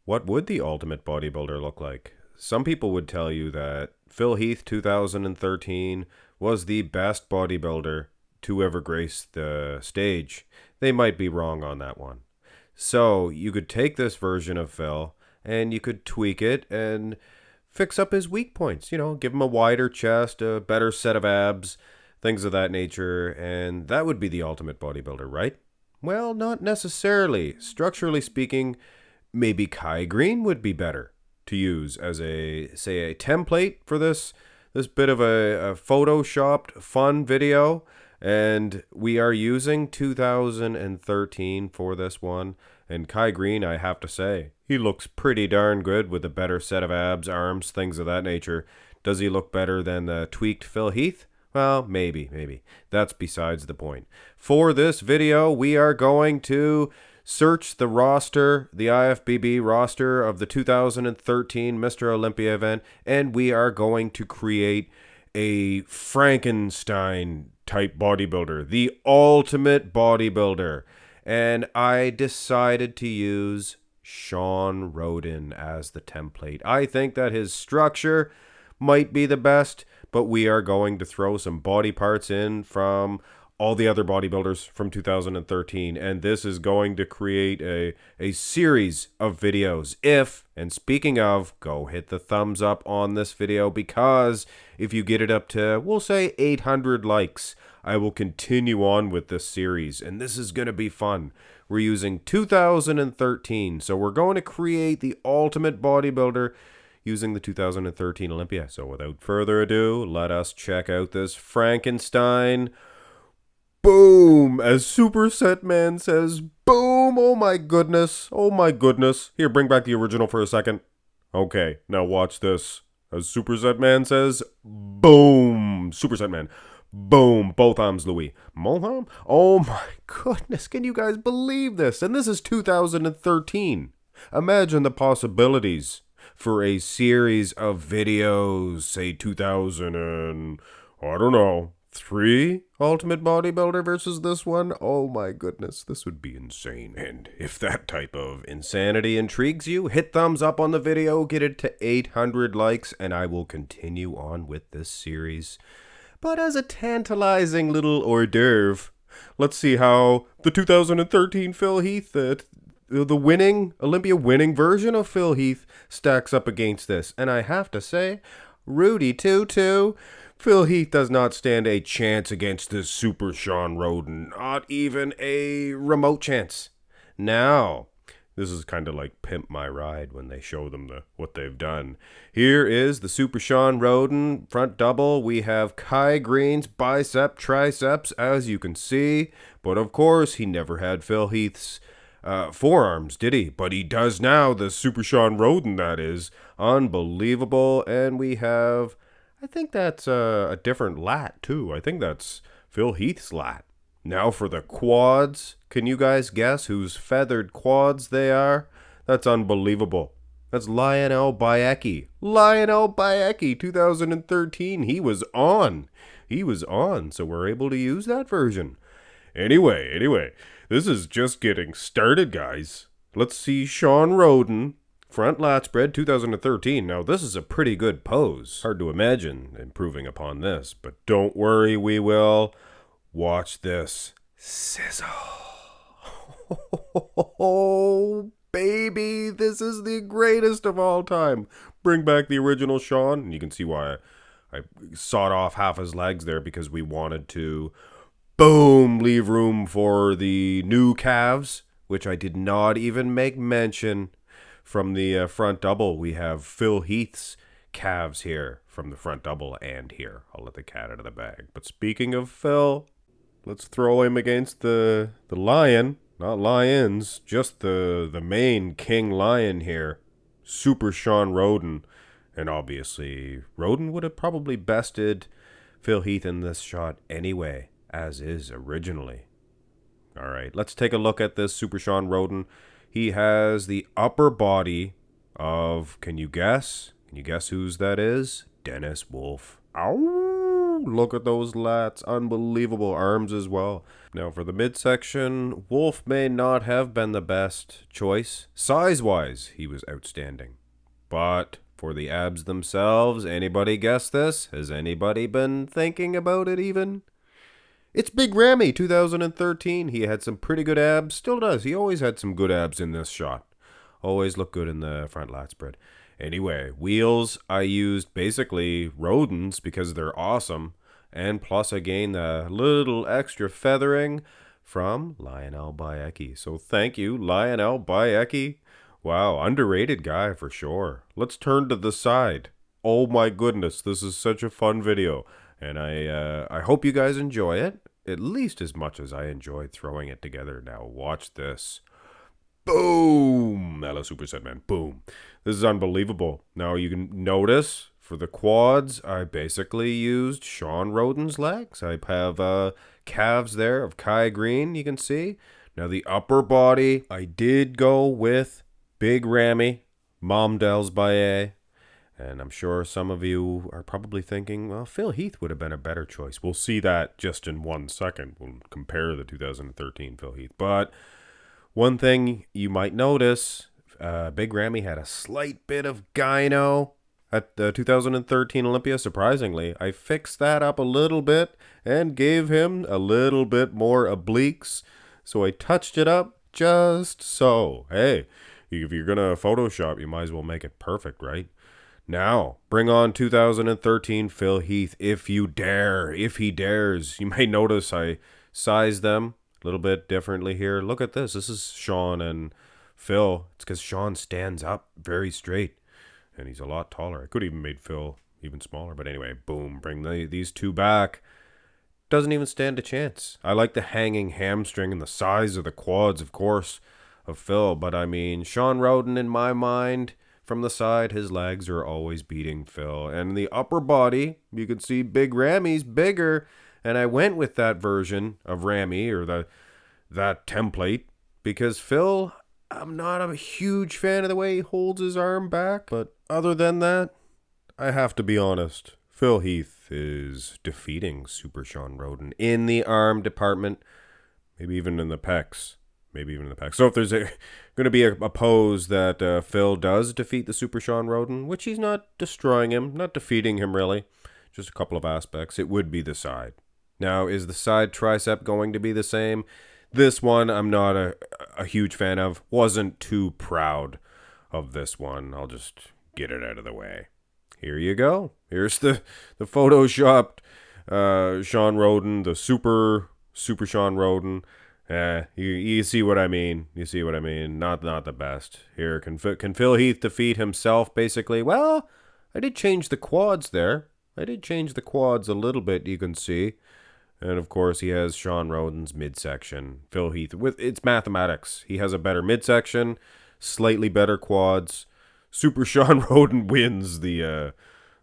What would the ultimate bodybuilder look like? Some people would tell you that Phil Heath 2013 was the best bodybuilder to ever grace the stage. They might be wrong on that one. So you could take this version of Phil and you could tweak it and fix up his weak points. Give him a wider chest, a better set of abs, things of that nature, and that would be the ultimate bodybuilder, right? Well, not necessarily. Structurally speaking, maybe Kai Green would be better to use as a template for this bit of a photoshopped fun video. And we are using 2013 for this one. And Kai Green, I have to say, he looks pretty darn good with a better set of abs, arms, things of that nature. Does he look better than the tweaked Phil Heath? Well, maybe. That's besides the point. For this video, we are going to search the roster, the IFBB roster of the 2013 Mr. Olympia event, and we are going to create a Frankenstein type bodybuilder, the ultimate bodybuilder. And I decided to use Shawn Rhoden as the template. I think that his structure might be the best, but we are going to throw some body parts in from all the other bodybuilders from 2013, and this is going to create a series of videos. And speaking of, go hit the thumbs up on this video, because if you get it up to, we'll say 800 likes, I will continue on with this series, and this is going to be fun. We're using 2013, so we're going to create the ultimate bodybuilder using the 2013 Olympia. So without further ado, let us check out this Frankenstein. Boom! As Superset Man says, boom! Oh my goodness! Oh my goodness! Here, bring back the original for a second. Okay, now watch this. As Superset Man says, boom! Superset Man. Boom! Both arms, Louis. Both arms? Oh my goodness! Can you guys believe this? And this is 2013. Imagine the possibilities for a series of videos, say 2000 and, I don't know, 3 Ultimate Bodybuilder versus this one. Oh my goodness, this would be insane. And if that type of insanity intrigues you, hit thumbs up on the video, get it to 800 likes, and I will continue on with this series. But as a tantalizing little hors d'oeuvre, let's see how the 2013 Phil Heath, the winning, Olympia winning version of Phil Heath stacks up against this. And I have to say, Rudy Tutu, Phil Heath does not stand a chance against this Super Shawn Rhoden. Not even a remote chance. Now, this is kind of like Pimp My Ride when they show them what they've done. Here is the Super Shawn Rhoden front double. We have Kai Green's bicep, triceps, as you can see. But of course, he never had Phil Heath's forearms, did he? But he does now, the Super Shawn Rhoden, that is. Unbelievable. And we have, I think that's a different lat, too. I think that's Phil Heath's lat. Now for the quads. Can you guys guess whose feathered quads they are? That's unbelievable. That's Lionel Bayecki. Lionel Bayecki, 2013. He was on. So we're able to use that version. Anyway, this is just getting started, guys. Let's see Shawn Rhoden, front lat spread, 2013. Now, this is a pretty good pose. Hard to imagine improving upon this, but don't worry, we will. Watch this. Sizzle. Oh, baby, this is the greatest of all time. Bring back the original Shawn, and you can see why I sawed off half his legs there, because we wanted to, boom, leave room for the new calves, which I did not even make mention. From the front double, we have Phil Heath's calves here from the front double, and here. I'll let the cat out of the bag. But speaking of Phil, let's throw him against the lion. Not lions, just the main king lion here. Super Shawn Rhoden. And obviously, Rhoden would have probably bested Phil Heath in this shot anyway, as is originally. All right, let's take a look at this Super Shawn Rhoden. He has the upper body of, can you guess? Can you guess whose that is? Dennis Wolf. Ow! Woo! Look at those lats. Unbelievable arms as well. Now for the midsection, Wolf may not have been the best choice. Size-wise, he was outstanding. But for the abs themselves, anybody guess this? Has anybody been thinking about it even? It's Big Ramy, 2013. He had some pretty good abs. Still does. He always had some good abs in this shot. Always look good in the front lat spread. Anyway, wheels, I used basically Rodens because they're awesome. And plus I gained a little extra feathering from Lionel Bayecki. So thank you, Lionel Bayecki. Wow, underrated guy for sure. Let's turn to the side. Oh my goodness, this is such a fun video. And I hope you guys enjoy it, at least as much as I enjoyed throwing it together. Now watch this. Boom! Hello, Superset Man. Boom. This is unbelievable. Now you can notice for the quads, I basically used Sean Roden's legs. I have calves there of Kai Green, you can see. Now the upper body, I did go with Big Ramy, Momdel's Baye. And I'm sure some of you are probably thinking, well, Phil Heath would have been a better choice. We'll see that just in 1 second. We'll compare the 2013 Phil Heath. But one thing you might notice, Big Ramy had a slight bit of gyno at the 2013 Olympia. Surprisingly, I fixed that up a little bit and gave him a little bit more obliques. So I touched it up just so. Hey, if you're going to Photoshop, you might as well make it perfect, right? Now, bring on 2013 Phil Heath, if you dare, if he dares. You may notice I sized them a little bit differently here. Look at this. This is Sean and Phil. It's because Sean stands up very straight, and he's a lot taller. I could even made Phil even smaller, but anyway, boom, bring these two back. Doesn't even stand a chance. I like the hanging hamstring and the size of the quads, of course, of Phil, but I mean, Sean Roden, in my mind, from the side, his legs are always beating Phil. And the upper body, you can see Big Ramy's bigger. And I went with that version of Ramy, or that template, because Phil, I'm not a huge fan of the way he holds his arm back. But other than that, I have to be honest. Phil Heath is defeating Super Sean Roden in the arm department, maybe even in the pecs. So if there's going to be a pose that Phil does defeat the Super Sean Roden, which he's not destroying him, not defeating him really, just a couple of aspects, it would be the side. Now, is the side tricep going to be the same? This one I'm not a huge fan of. Wasn't too proud of this one. I'll just get it out of the way. Here you go. Here's the photoshopped Sean Roden, the Super Sean Roden. You see what I mean. Not the best. Here, can Phil Heath defeat himself, basically? Well, I did change the quads there. I did change the quads a little bit, you can see. And, of course, he has Sean Roden's midsection. Phil Heath, it's mathematics. He has a better midsection, slightly better quads. Super Sean Roden wins the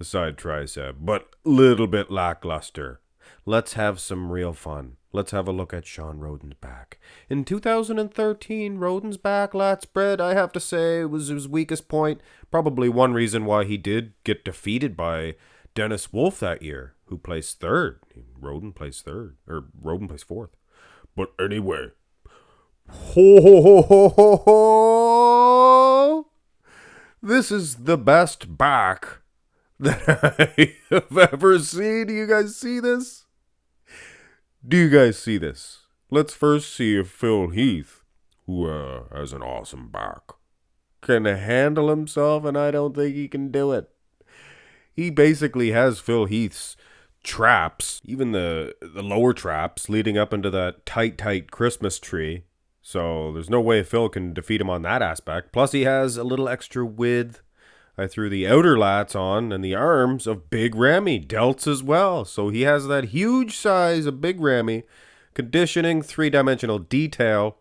side tricep, but little bit lackluster. Let's have some real fun. Let's have a look at Sean Roden's back. In 2013, Roden's back lat spread, I have to say, was his weakest point. Probably one reason why he did get defeated by Dennis Wolf that year, who placed third. Roden placed fourth. But anyway, this is the best back that I have ever seen. Do you guys see this? Let's first see if Phil Heath, who has an awesome back, can handle himself, and I don't think he can do it. He basically has Phil Heath's traps, even the lower traps, leading up into that tight Christmas tree. So there's no way Phil can defeat him on that aspect. Plus he has a little extra width. I threw the outer lats on and the arms of Big Ramy, delts as well. So he has that huge size of Big Ramy, conditioning, three-dimensional detail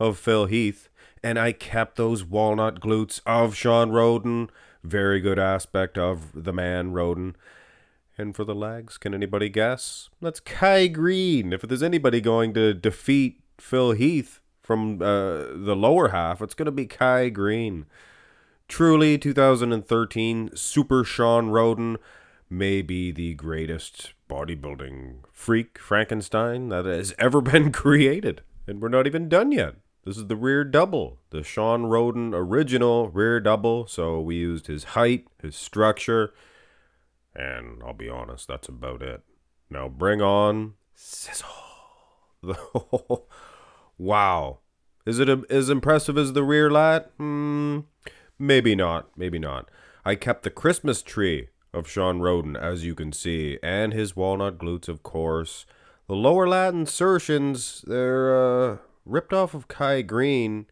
of Phil Heath. And I kept those walnut glutes of Sean Roden. Very good aspect of the man Roden. And for the legs, can anybody guess? That's Kai Green. If there's anybody going to defeat Phil Heath from the lower half, it's going to be Kai Green. Truly, 2013 Super Sean Roden may be the greatest bodybuilding freak Frankenstein that has ever been created. And we're not even done yet. This is the rear double, the Sean Roden original rear double. So we used his height, his structure, and I'll be honest, that's about it. Now bring on sizzle. Wow. Is it as impressive as the rear lat? Maybe not. Maybe not. I kept the Christmas tree of Sean Roden, as you can see, and his walnut glutes, of course. The lower lat insertions, they're ripped off of Kai Green.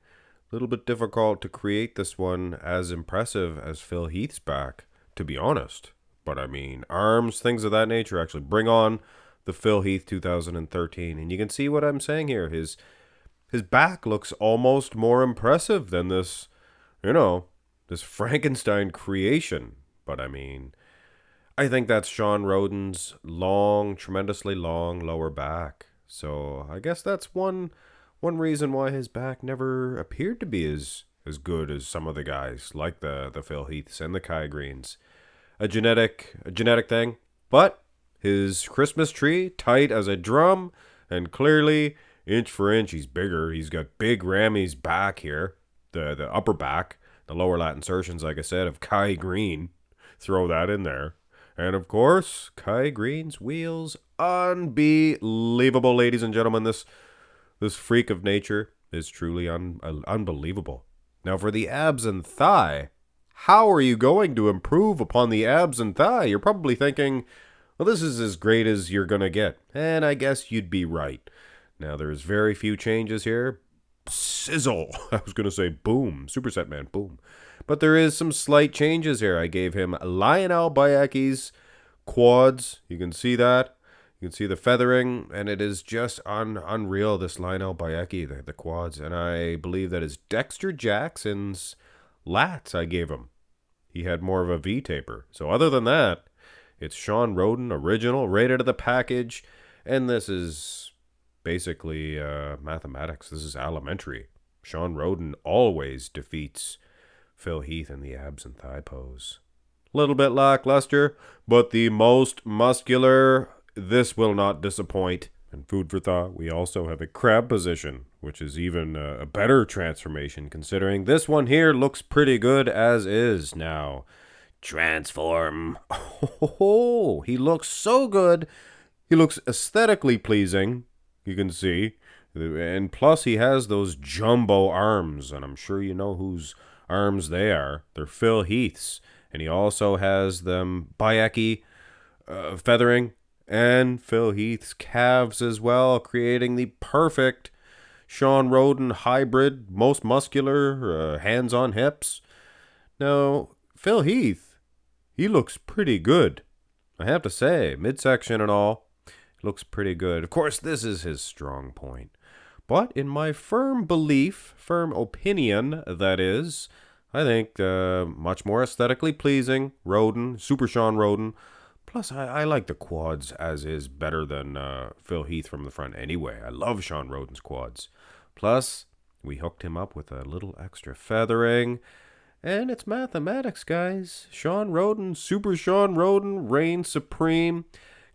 A little bit difficult to create this one as impressive as Phil Heath's back, to be honest. But I mean, arms, things of that nature, actually bring on the Phil Heath 2013. And you can see what I'm saying here. His back looks almost more impressive than this, this Frankenstein creation. But I mean, I think that's Sean Roden's long, tremendously long lower back. So I guess that's one reason why his back never appeared to be as good as some of the guys, like the Phil Heaths and the Kai Greens. A genetic thing. But his Christmas tree, tight as a drum, and clearly, inch for inch, he's bigger. He's got big Ramy's back here, the upper back, the lower lat insertions, like I said, of Kai Green. Throw that in there. And of course, Kai Green's wheels, unbelievable, ladies and gentlemen. This freak of nature is truly unbelievable. Now for the abs and thigh, how are you going to improve upon the abs and thigh? You're probably thinking, well, this is as great as you're going to get. And I guess you'd be right. Now, there's very few changes here. Sizzle. I was going to say boom. Superset man, boom. But there is some slight changes here. I gave him Lionel Bayeki's quads. You can see that. You can see the feathering. And it is just unreal, this Lionel Bayeki, the quads. And I believe that is Dexter Jackson's lats I gave him. He had more of a V-taper. So other than that, it's Sean Roden, original, right out of the package. And this is basically mathematics. This is elementary. Sean Roden always defeats Phil Heath in the abs and thigh pose. Little bit lackluster, but the most muscular. This will not disappoint. And food for thought, we also have a crab position, which is even a better transformation, considering this one here looks pretty good as is. Now, transform. Oh, he looks so good. He looks aesthetically pleasing, you can see. And plus, he has those jumbo arms, and I'm sure you know whose arms they are. They're Phil Heath's. And he also has them Bayeki feathering, and Phil Heath's calves as well, creating the perfect Sean Roden hybrid, most muscular, hands on hips. Now, Phil Heath, he looks pretty good. I have to say, midsection and all, looks pretty good. Of course, this is his strong point. But in my firm belief, firm opinion, that is, I think much more aesthetically pleasing, Roden, Super Sean Roden. Plus, I like the quads as is better than Phil Heath from the front anyway. I love Sean Roden's quads. Plus, we hooked him up with a little extra feathering. And it's mathematics, guys. Sean Roden, Super Sean Roden, reigns supreme.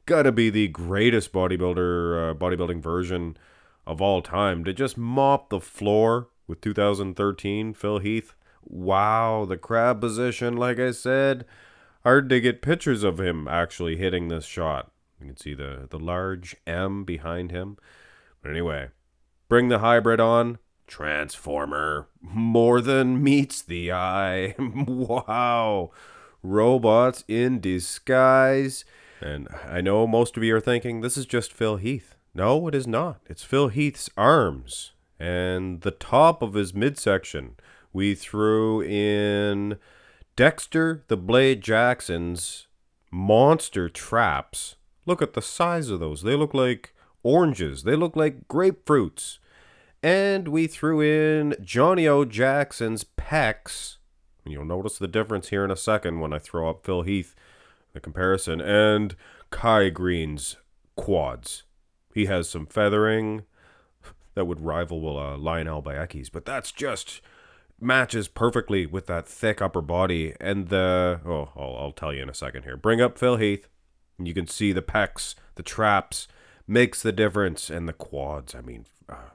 Gotta be the greatest bodybuilding version of all time. To just mop the floor with 2013 Phil Heath. Wow, the crab position, like I said. Hard to get pictures of him actually hitting this shot. You can see the large M behind him. But anyway, bring the hybrid on. Transformer. More than meets the eye. Wow. Robots in disguise. And I know most of you are thinking, this is just Phil Heath. No, it is not. It's Phil Heath's arms. And the top of his midsection. We threw in Dexter the Blade Jackson's monster traps. Look at the size of those. They look like oranges. They look like grapefruits. And we threw in Johnny O. Jackson's pecs. You'll notice the difference here in a second when I throw up Phil Heath, the comparison. And Kai Green's quads. He has some feathering that would rival Lionel Bayeki's. But that's just matches perfectly with that thick upper body. And I'll tell you in a second here. Bring up Phil Heath. And you can see the pecs, the traps, makes the difference, and the quads. I mean,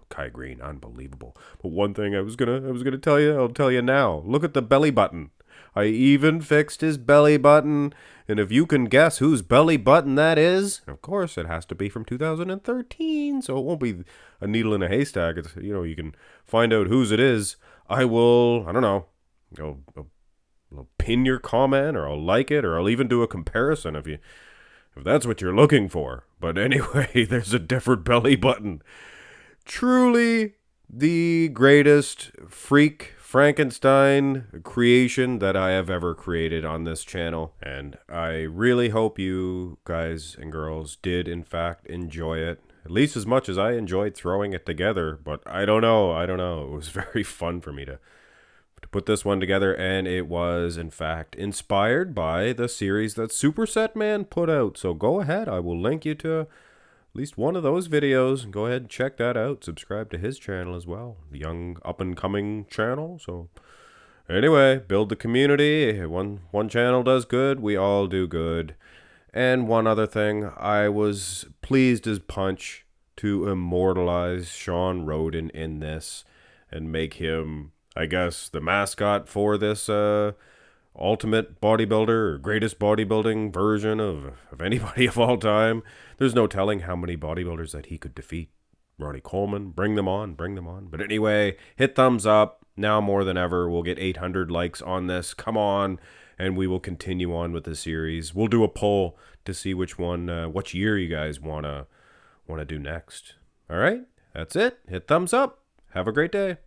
Kai Green, unbelievable. But one thing I was gonna tell you, I'll tell you now. Look at the belly button. I even fixed his belly button, and if you can guess whose belly button that is, of course it has to be from 2013, so it won't be a needle in a haystack. It's, you can find out whose it is. I don't know, I'll pin your comment, or I'll like it, or I'll even do a comparison if that's what you're looking for. But anyway, there's a different belly button. Truly the greatest freak Frankenstein creation that I have ever created on this channel. And I really hope you guys and girls did in fact enjoy it. At least as much as I enjoyed throwing it together. But I don't know. It was very fun for me to put this one together, and it was in fact inspired by the series that Superset Man put out. So go ahead, I will link you to at least one of those videos, and go ahead and check that out. Subscribe to his channel as well, the young up and coming channel. So anyway, build the community. One channel does good, we all do good. And one other thing, I was pleased as punch to immortalize Sean Roden in this and make him, I guess, the mascot for this ultimate bodybuilder, or greatest bodybuilding version of anybody of all time. There's no telling how many bodybuilders that he could defeat. Ronnie Coleman, bring them on. But anyway, hit thumbs up. Now more than ever, we'll get 800 likes on this. Come on, and we will continue on with the series. We'll do a poll to see which year you guys wanna do next. All right, that's it. Hit thumbs up. Have a great day.